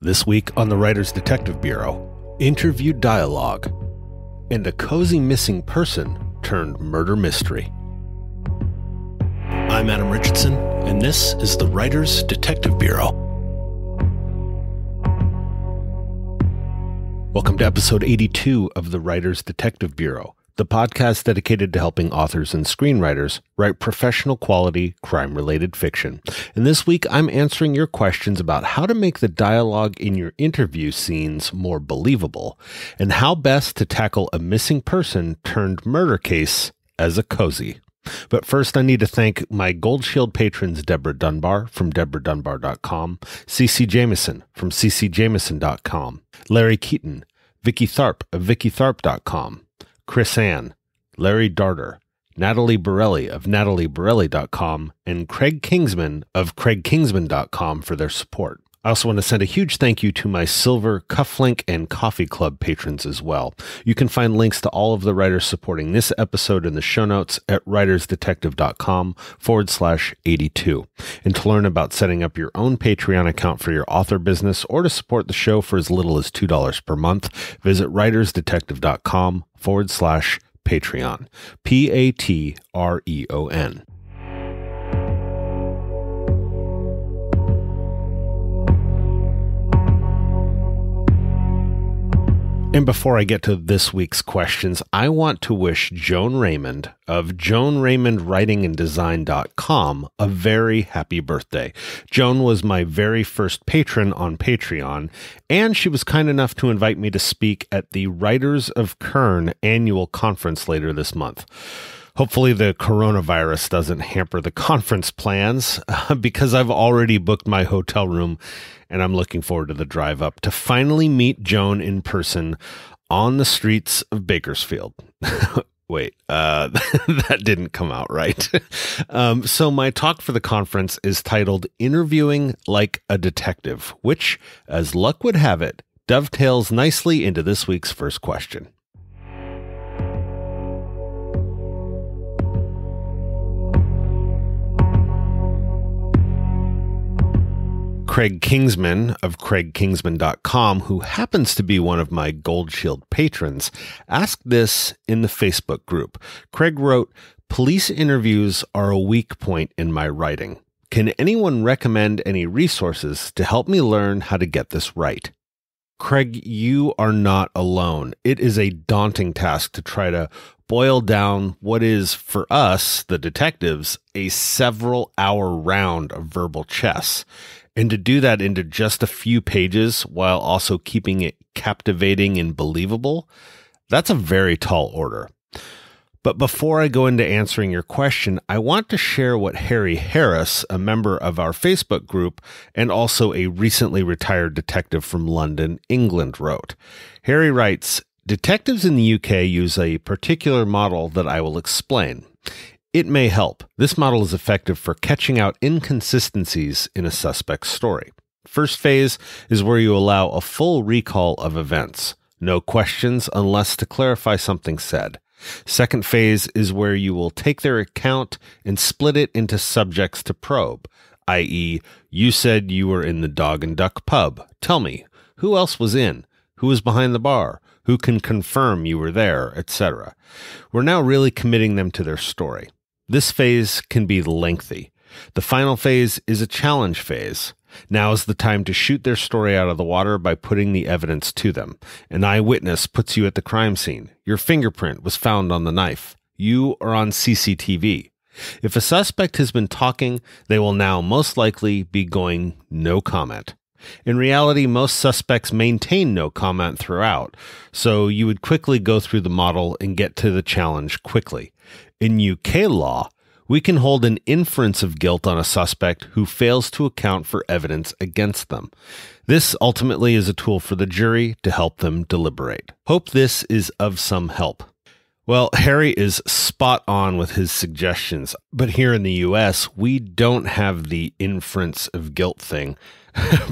This week on the Writers Detective Bureau, interview dialogue, and a cozy missing person turned murder mystery. I'm Adam Richardson, and this is the Writers Detective Bureau. Welcome to episode 82 of the Writers Detective Bureau, the podcast dedicated to helping authors and screenwriters write professional quality, crime-related fiction. And this week, I'm answering your questions about how to make the dialogue in your interview scenes more believable, and how best to tackle a missing person turned murder case as a cozy. But first, I need to thank my Gold Shield patrons Deborah Dunbar from DeborahDunbar.com, CC Jameson from CCJameson.com, Larry Keaton, Vicky Tharp of VickyTharp.com, Chris Ann, Larry Darter, Natalie Borelli of NatalieBorelli.com, and Craig Kingsman of CraigKingsman.com for their support. I also want to send a huge thank you to my Silver, Cufflink, and Coffee Club patrons as well. You can find links to all of the writers supporting this episode in the show notes at writersdetective.com/82. And to learn about setting up your own Patreon account for your author business or to support the show for as little as $2 per month, visit writersdetective.com/Patreon. Patreon. And before I get to this week's questions, I want to wish Joan Raymond of JoanRaymondWritingAndDesign.com a very happy birthday. Joan was my very first patron on Patreon, and she was kind enough to invite me to speak at the Writers of Kern annual conference later this month. Hopefully the coronavirus doesn't hamper the conference plans because I've already booked my hotel room and I'm looking forward to the drive up to finally meet Joan in person on the streets of Bakersfield. Wait, that didn't come out right. So my talk for the conference is titled Interviewing Like a Detective, which, as luck would have it, dovetails nicely into this week's first question. Craig Kingsman of CraigKingsman.com, who happens to be one of my Gold Shield patrons, asked this in the Facebook group. Craig wrote, "Police interviews are a weak point in my writing. Can anyone recommend any resources to help me learn how to get this right?" Craig, you are not alone. It is a daunting task to try to boil down what is, for us, the detectives, a several-hour round of verbal chess. And to do that into just a few pages while also keeping it captivating and believable, that's a very tall order. But before I go into answering your question, I want to share what Harry Harris, a member of our Facebook group and also a recently retired detective from London, England, wrote. Harry writes, "Detectives in the UK use a particular model that I will explain. It may help. This model is effective for catching out inconsistencies in a suspect's story. First phase is where you allow a full recall of events. No questions unless to clarify something said. Second phase is where you will take their account and split it into subjects to probe, i.e., you said you were in the Dog and Duck pub. Tell me, who else was in? Who was behind the bar? Who can confirm you were there, etc. We're now really committing them to their story. This phase can be lengthy. The final phase is a challenge phase. Now is the time to shoot their story out of the water by putting the evidence to them. An eyewitness puts you at the crime scene. Your fingerprint was found on the knife. You are on CCTV. If a suspect has been talking, they will now most likely be going no comment. In reality, most suspects maintain no comment throughout, so you would quickly go through the model and get to the challenge quickly. In UK law, we can hold an inference of guilt on a suspect who fails to account for evidence against them. This ultimately is a tool for the jury to help them deliberate. Hope this is of some help. Well, Harry is spot on with his suggestions, but here in the US, we don't have the inference of guilt thing,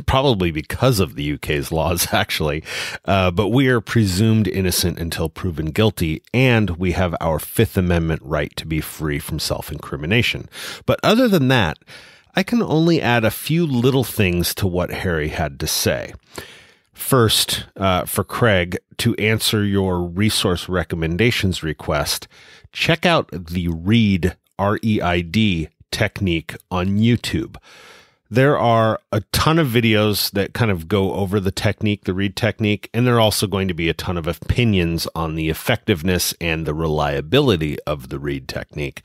probably because of the UK's laws, actually. But we are presumed innocent until proven guilty, and we have our Fifth Amendment right to be free from self-incrimination. But other than that, I can only add a few little things to what Harry had to say. First, for Craig, to answer your resource recommendations request, check out the REID, R-E-I-D, technique on YouTube. There are a ton of videos that kind of go over the technique, the REID technique, and there are also going to be a ton of opinions on the effectiveness and the reliability of the REID technique.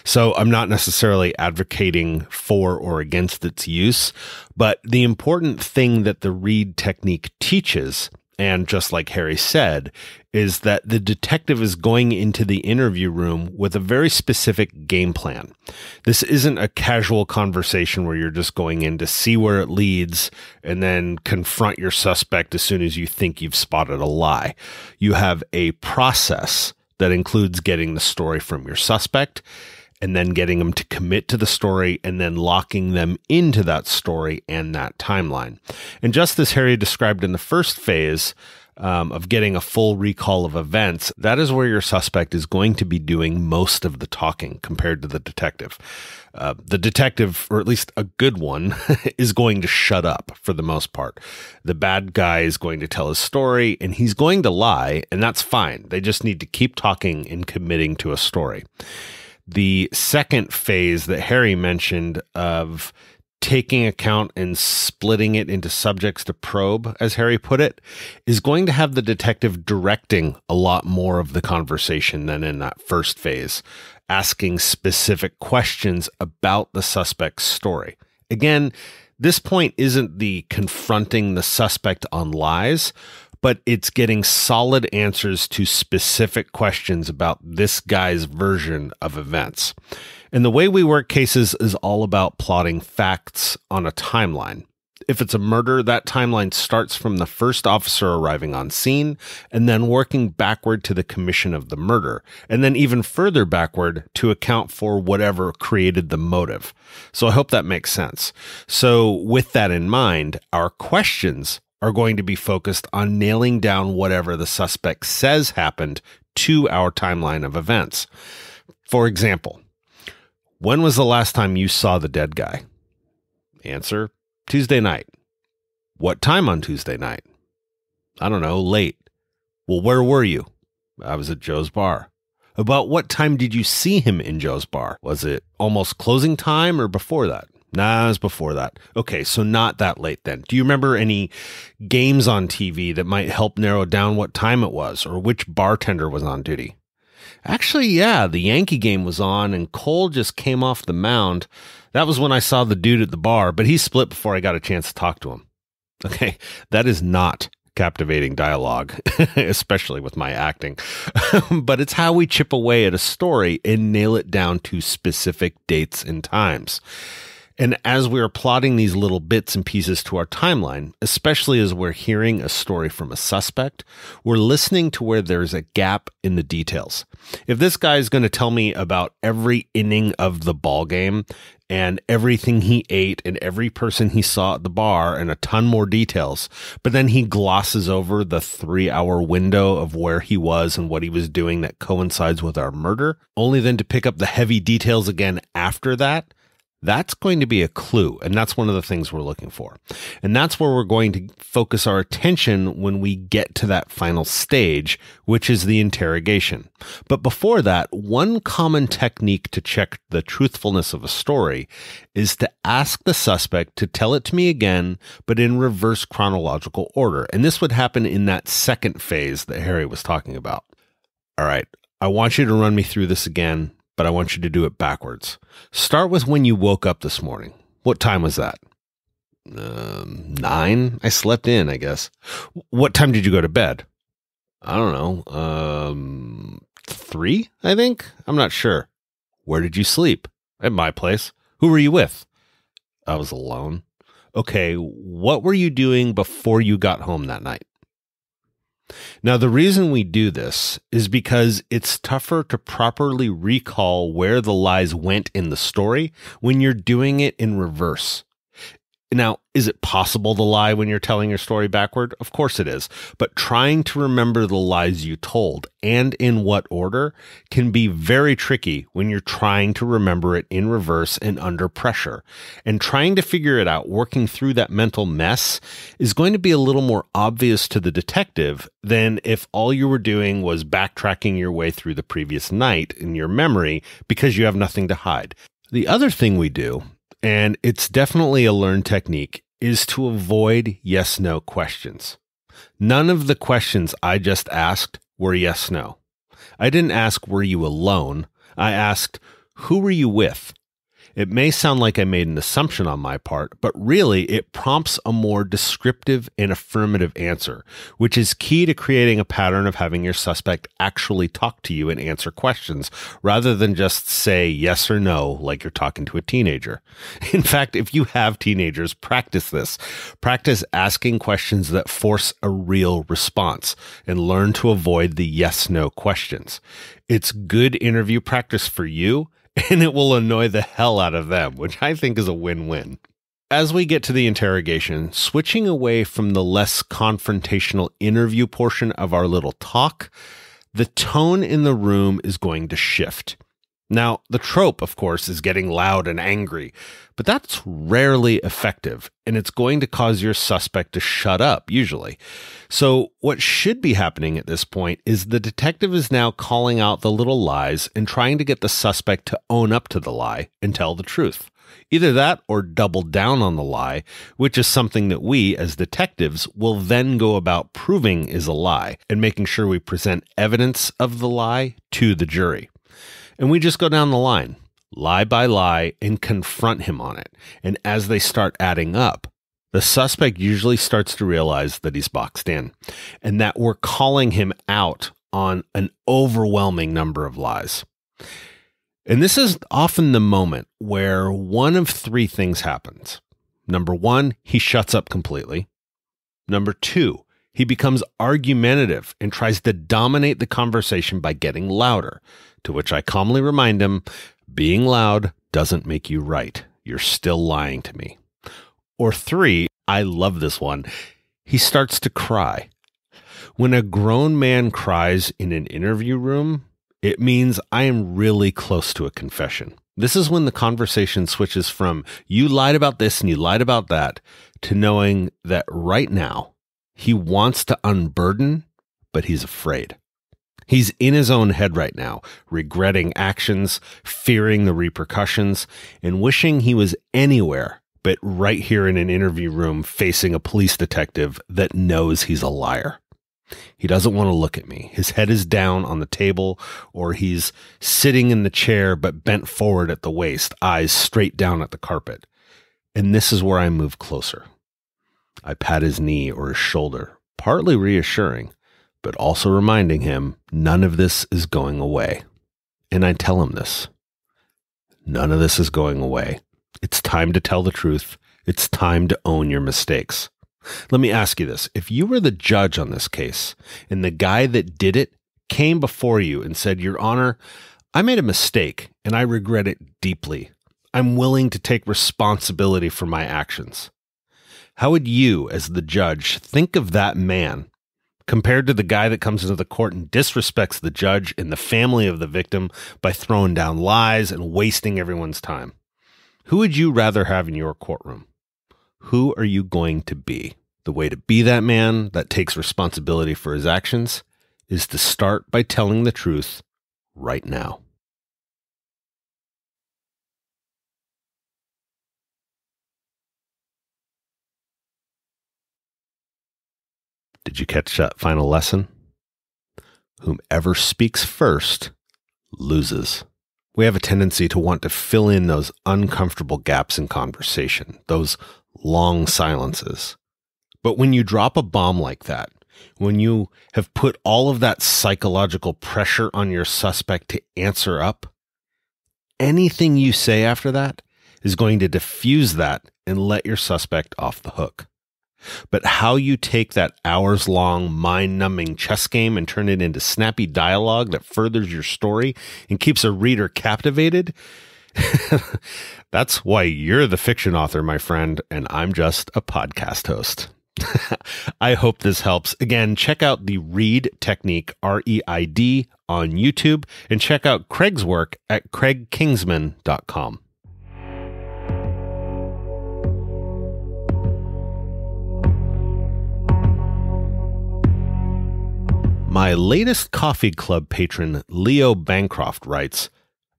So I'm not necessarily advocating for or against its use, but the important thing that the REID technique teaches, and just like Harry said, is that the detective is going into the interview room with a very specific game plan. This isn't a casual conversation where you're just going in to see where it leads and then confront your suspect as soon as you think you've spotted a lie. You have a process that includes getting the story from your suspect and then getting them to commit to the story and then locking them into that story and that timeline. And just as Harry described in the first phase, of getting a full recall of events, that is where your suspect is going to be doing most of the talking compared to the detective. The detective, or at least a good one, is going to shut up for the most part. The bad guy is going to tell his story and he's going to lie, and that's fine. They just need to keep talking and committing to a story. The second phase that Harry mentioned of taking account and splitting it into subjects to probe, as Harry put it, is going to have the detective directing a lot more of the conversation than in that first phase, asking specific questions about the suspect's story. Again, this point isn't the confronting the suspect on lies, but it's getting solid answers to specific questions about this guy's version of events. And the way we work cases is all about plotting facts on a timeline. If it's a murder, that timeline starts from the first officer arriving on scene and then working backward to the commission of the murder, and then even further backward to account for whatever created the motive. So I hope that makes sense. So with that in mind, our questions are going to be focused on nailing down whatever the suspect says happened to our timeline of events. For example, when was the last time you saw the dead guy? Answer, Tuesday night. What time on Tuesday night? I don't know, late. Well, where were you? I was at Joe's bar. About what time did you see him in Joe's bar? Was it almost closing time or before that? Nah, it was before that. Okay, so not that late then. Do you remember any games on TV that might help narrow down what time it was or which bartender was on duty? Actually, yeah, the Yankee game was on and Cole just came off the mound. That was when I saw the dude at the bar, but he split before I got a chance to talk to him. Okay, that is not captivating dialogue, especially with my acting. But it's how we chip away at a story and nail it down to specific dates and times. And as we are plotting these little bits and pieces to our timeline, especially as we're hearing a story from a suspect, we're listening to where there's a gap in the details. If this guy is going to tell me about every inning of the ball game and everything he ate and every person he saw at the bar and a ton more details, but then he glosses over the 3-hour window of where he was and what he was doing that coincides with our murder, only then to pick up the heavy details again after that, that's going to be a clue, and that's one of the things we're looking for. And that's where we're going to focus our attention when we get to that final stage, which is the interrogation. But before that, one common technique to check the truthfulness of a story is to ask the suspect to tell it to me again, but in reverse chronological order. And this would happen in that second phase that Harry was talking about. All right, I want you to run me through this again, but I want you to do it backwards. Start with when you woke up this morning. What time was that? 9? I slept in, I guess. What time did you go to bed? I don't know. 3, I think? I'm not sure. Where did you sleep? At my place. Who were you with? I was alone. Okay, what were you doing before you got home that night? Now, the reason we do this is because it's tougher to properly recall where the lies went in the story when you're doing it in reverse. Now, is it possible to lie when you're telling your story backward? Of course it is. But trying to remember the lies you told and in what order can be very tricky when you're trying to remember it in reverse and under pressure. And trying to figure it out, working through that mental mess, is going to be a little more obvious to the detective than if all you were doing was backtracking your way through the previous night in your memory because you have nothing to hide. The other thing we do, and it's definitely a learned technique, is to avoid yes-no questions. None of the questions I just asked were yes-no. I didn't ask, were you alone? I asked, who were you with? It may sound like I made an assumption on my part, but really it prompts a more descriptive and affirmative answer, which is key to creating a pattern of having your suspect actually talk to you and answer questions, rather than just say yes or no like you're talking to a teenager. In fact, if you have teenagers, practice this. Practice asking questions that force a real response and learn to avoid the yes-no questions. It's good interview practice for you, and it will annoy the hell out of them, which I think is a win-win. As we get to the interrogation, switching away from the less confrontational interview portion of our little talk, the tone in the room is going to shift. Now, the trope, of course, is getting loud and angry, but that's rarely effective, and it's going to cause your suspect to shut up, usually. So what should be happening at this point is the detective is now calling out the little lies and trying to get the suspect to own up to the lie and tell the truth. Either that or double down on the lie, which is something that we, as detectives, will then go about proving is a lie and making sure we present evidence of the lie to the jury. And we just go down the line, lie by lie, and confront him on it. And as they start adding up, the suspect usually starts to realize that he's boxed in and that we're calling him out on an overwhelming number of lies. And this is often the moment where one of three things happens. Number one, he shuts up completely. Number two, he becomes argumentative and tries to dominate the conversation by getting louder, to which I calmly remind him, being loud doesn't make you right. You're still lying to me. Or three, I love this one, he starts to cry. When a grown man cries in an interview room, it means I am really close to a confession. This is when the conversation switches from you lied about this and you lied about that to knowing that right now he wants to unburden, but he's afraid. He's in his own head right now, regretting actions, fearing the repercussions, and wishing he was anywhere but right here in an interview room facing a police detective that knows he's a liar. He doesn't want to look at me. His head is down on the table, or he's sitting in the chair but bent forward at the waist, eyes straight down at the carpet. And this is where I move closer. I pat his knee or his shoulder, partly reassuring, but also reminding him none of this is going away. And I tell him this. None of this is going away. It's time to tell the truth. It's time to own your mistakes. Let me ask you this. If you were the judge on this case and the guy that did it came before you and said, Your Honor, I made a mistake and I regret it deeply. I'm willing to take responsibility for my actions. How would you, as the judge, think of that man compared to the guy that comes into the court and disrespects the judge and the family of the victim by throwing down lies and wasting everyone's time? Who would you rather have in your courtroom? Who are you going to be? The way to be that man that takes responsibility for his actions is to start by telling the truth right now. Did you catch that final lesson? Whomever speaks first loses. We have a tendency to want to fill in those uncomfortable gaps in conversation, those long silences. But when you drop a bomb like that, when you have put all of that psychological pressure on your suspect to answer up, anything you say after that is going to diffuse that and let your suspect off the hook. But how you take that hours-long, mind-numbing chess game and turn it into snappy dialogue that furthers your story and keeps a reader captivated That's why you're the fiction author, my friend, and I'm just a podcast host. I hope this helps. Again, check out the Reid Technique, REID, on YouTube, and check out Craig's work at craigkingsman.com. My latest coffee club patron, Leo Bancroft, writes,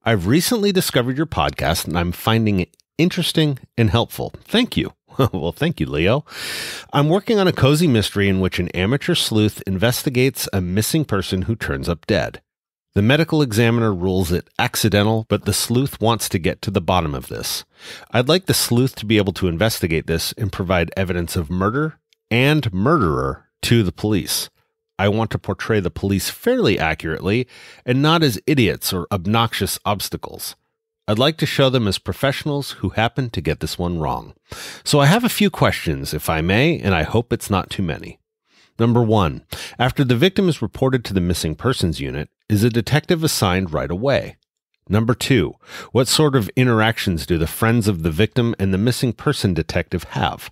I've recently discovered your podcast and I'm finding it interesting and helpful. Thank you. Well, thank you, Leo. I'm working on a cozy mystery in which an amateur sleuth investigates a missing person who turns up dead. The medical examiner rules it accidental, but the sleuth wants to get to the bottom of this. I'd like the sleuth to be able to investigate this and provide evidence of murder and murderer to the police. I want to portray the police fairly accurately and not as idiots or obnoxious obstacles. I'd like to show them as professionals who happen to get this one wrong. So I have a few questions, if I may, and I hope it's not too many. Number 1, after the victim is reported to the missing persons unit, is a detective assigned right away? Number 2, what sort of interactions do the friends of the victim and the missing person detective have?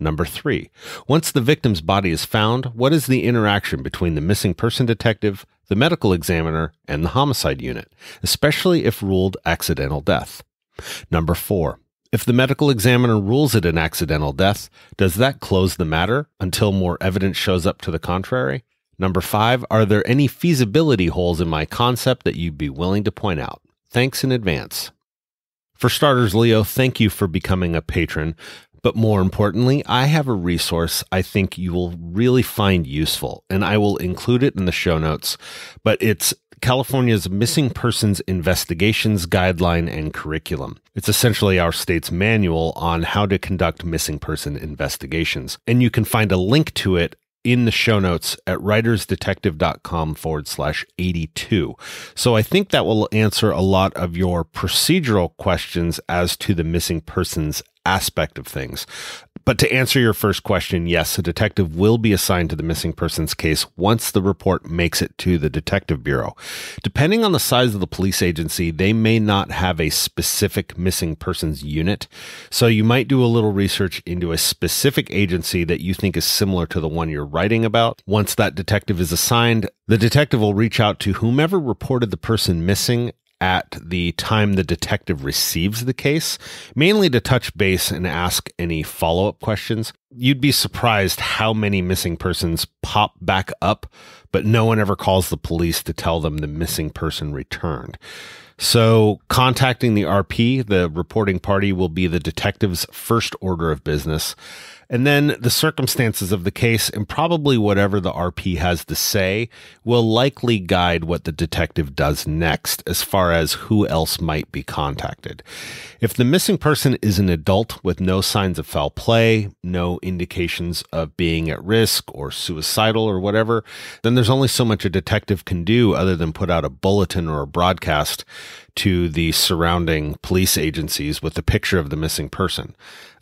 Number 3, once the victim's body is found, what is the interaction between the missing person detective, the medical examiner, and the homicide unit, especially if ruled accidental death? Number 4, if the medical examiner rules it an accidental death, does that close the matter until more evidence shows up to the contrary? Number 5, are there any feasibility holes in my concept that you'd be willing to point out? Thanks in advance. For starters, Leo, thank you for becoming a patron. But more importantly, I have a resource I think you will really find useful, and I will include it in the show notes. But it's California's Missing Persons Investigations Guideline and Curriculum. It's essentially our state's manual on how to conduct missing person investigations. And you can find a link to it in the show notes at writersdetective.com/82. So I think that will answer a lot of your procedural questions as to the missing persons aspect of things. But to answer your first question, yes, a detective will be assigned to the missing persons case once the report makes it to the detective bureau. Depending on the size of the police agency, they may not have a specific missing persons unit. So you might do a little research into a specific agency that you think is similar to the one you're writing about. Once that detective is assigned, the detective will reach out to whomever reported the person missing at the time the detective receives the case, mainly to touch base and ask any follow-up questions. You'd be surprised how many missing persons pop back up, but no one ever calls the police to tell them the missing person returned. So contacting the RP, the reporting party, will be the detective's first order of business. And then the circumstances of the case and probably whatever the RP has to say will likely guide what the detective does next as far as who else might be contacted. If the missing person is an adult with no signs of foul play, no indications of being at risk or suicidal or whatever, then there's only so much a detective can do other than put out a bulletin or a broadcast to the surrounding police agencies with a picture of the missing person.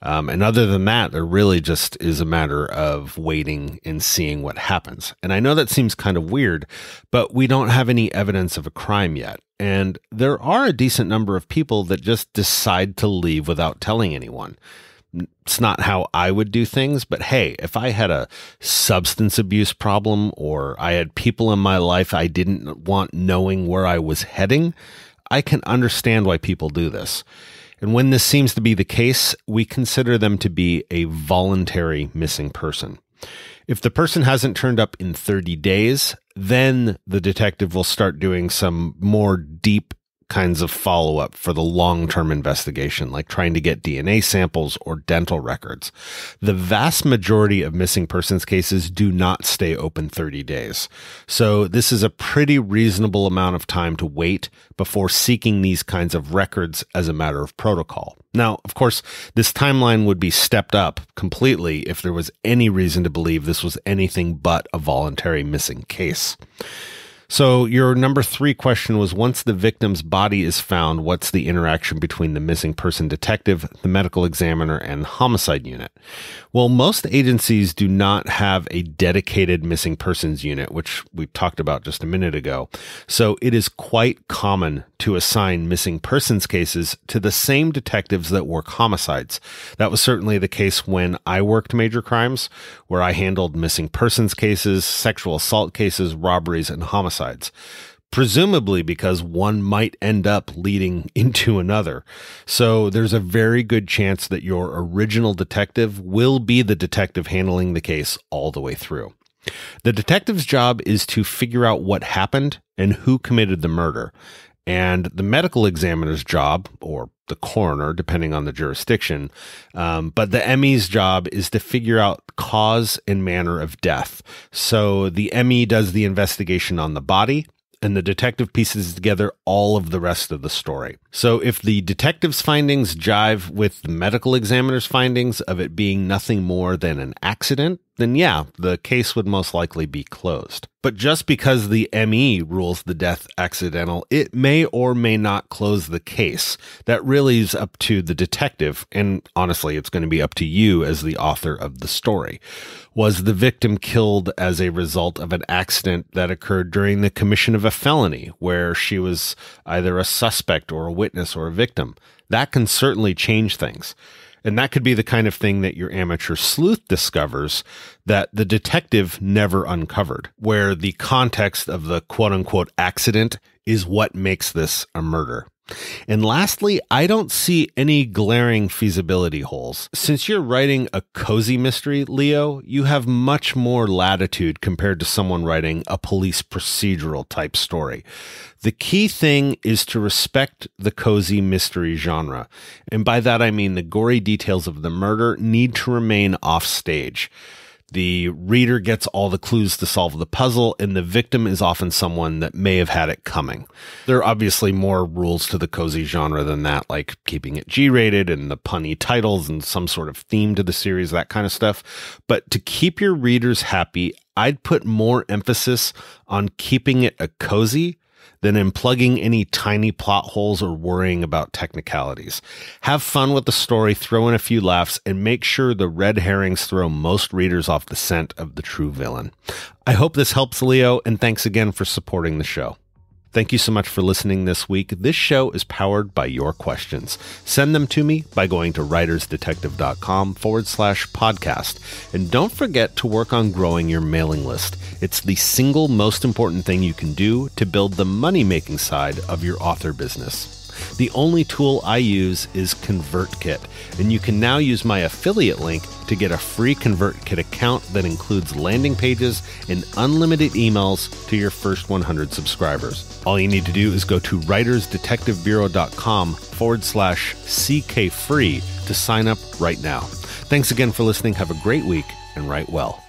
And other than that, there really just is a matter of waiting and seeing what happens. And I know that seems kind of weird, but we don't have any evidence of a crime yet. And there are a decent number of people that just decide to leave without telling anyone. It's not how I would do things, but hey, if I had a substance abuse problem or I had people in my life I didn't want knowing where I was heading, I can understand why people do this. And when this seems to be the case, we consider them to be a voluntary missing person. If the person hasn't turned up in 30 days, then the detective will start doing some more deep kinds of follow-up for the long-term investigation, like trying to get DNA samples or dental records. The vast majority of missing persons cases do not stay open 30 days. So this is a pretty reasonable amount of time to wait before seeking these kinds of records as a matter of protocol. Now, of course, this timeline would be stepped up completely if there was any reason to believe this was anything but a voluntary missing case. So your number 3 question was, once the victim's body is found, what's the interaction between the missing person detective, the medical examiner, and the homicide unit? Well, most agencies do not have a dedicated missing persons unit, which we talked about just a minute ago. So it is quite common to assign missing persons cases to the same detectives that work homicides. That was certainly the case when I worked major crimes, where I handled missing persons cases, sexual assault cases, robberies, and homicides. Presumably because one might end up leading into another. So there's a very good chance that your original detective will be the detective handling the case all the way through. The detective's job is to figure out what happened and who committed the murder. And the medical examiner's job, or the coroner, depending on the jurisdiction, but the ME's job is to figure out cause and manner of death. So the ME does the investigation on the body, and the detective pieces together all of the rest of the story. So if the detective's findings jive with the medical examiner's findings of it being nothing more than an accident, then yeah, the case would most likely be closed. But just because the ME rules the death accidental, it may or may not close the case. That really is up to the detective, and honestly, it's going to be up to you as the author of the story. Was the victim killed as a result of an accident that occurred during the commission of a felony, where she was either a suspect or a witness or a victim? That can certainly change things. And that could be the kind of thing that your amateur sleuth discovers that the detective never uncovered, where the context of the quote-unquote accident is what makes this a murder. And lastly, I don't see any glaring feasibility holes. Since you're writing a cozy mystery, Leo, you have much more latitude compared to someone writing a police procedural type story. The key thing is to respect the cozy mystery genre. And by that, I mean the gory details of the murder need to remain off stage. The reader gets all the clues to solve the puzzle, and the victim is often someone that may have had it coming. There are obviously more rules to the cozy genre than that, like keeping it G-rated and the punny titles and some sort of theme to the series, that kind of stuff. But to keep your readers happy, I'd put more emphasis on keeping it a cozy than in plugging any tiny plot holes or worrying about technicalities. Have fun with the story, throw in a few laughs, and make sure the red herrings throw most readers off the scent of the true villain. I hope this helps, Leo, and thanks again for supporting the show. Thank you so much for listening this week. This show is powered by your questions. Send them to me by going to writersdetective.com/podcast. And don't forget to work on growing your mailing list. It's the single most important thing you can do to build the money-making side of your author business. The only tool I use is ConvertKit, and you can now use my affiliate link to get a free ConvertKit account that includes landing pages and unlimited emails to your first 100 subscribers. All you need to do is go to writersdetectivebureau.com/CK free to sign up right now. Thanks again for listening. Have a great week and write well.